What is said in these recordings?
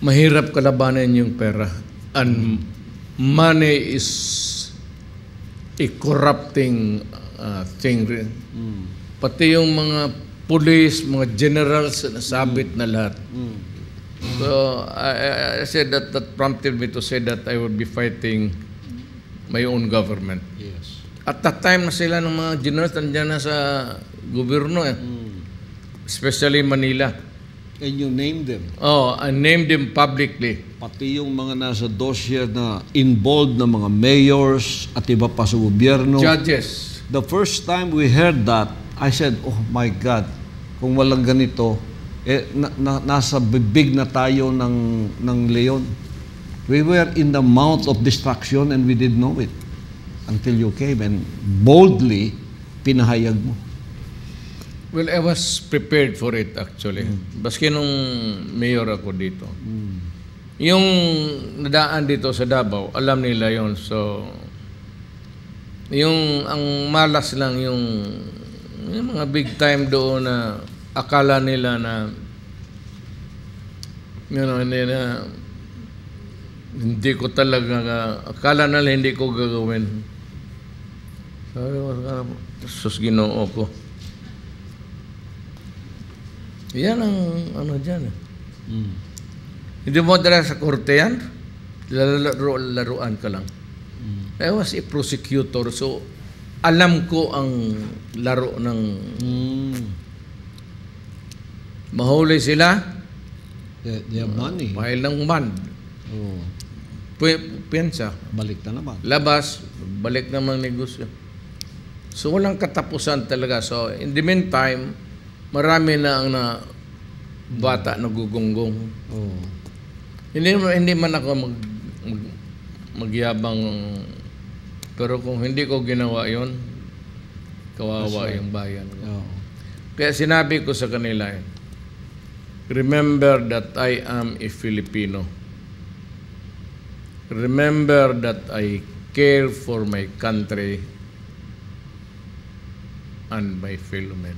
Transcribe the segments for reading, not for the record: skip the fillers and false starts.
mahirap kalabanan yung pera. And money is a corrupting thing rin. Pati yung mga police, mga generals, nasabit na lahat. So, I said that prompted me to say that I would be fighting my own government. Yes. At that time na sila ng mga generals nandiyan na sa gobyerno especially Manila. And you named them. Oh, I named them publicly. Pati yung mga nasa dossier na involved na mga mayors at iba pa sa gobyerno. Judges. The first time we heard that, I said, oh my God, kung walang ganito, nasa bibig na tayo ng leon. We were in the mouth of destruction and we didn't know it until you came and boldly pinahayag mo. Well, I was prepared for it actually. Baski nung mayor ako dito. Yung nadaan dito sa Davao, alam nila yon. So, ang malas lang yung mga big time doon na akala nila na hindi ko talaga, akala nila hindi ko gagawin. Sabi ko, sus Ginoo ko. Yan ang ano dyan. Hindi mo dala sa korte yan, laruan ka lang. I was a prosecutor, so alam ko ang laro ng mahuli sila. They have money. Mahal ng bond. Oh. Piyansa. Balik na naman. Labas, balik naman negosyo. So walang katapusan talaga. So in the meantime, marami na ang bata nagugunggong. Oh. Hindi man ako magyabang, pero kung hindi ko ginawa yon, kawawa yung bayan. Oh. Kaya sinabi ko sa kanila, remember that I am a Filipino. Remember that I care for my country and my fellow men.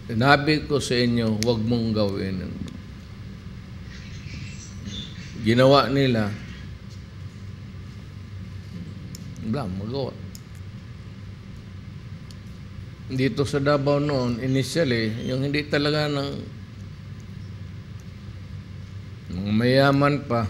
Sinabi ko sa inyo, huwag mong gawin. Ginawa nila, wala, magawa. Dito sa Davao noon, initially, yung hindi talaga ng mga mayaman pa,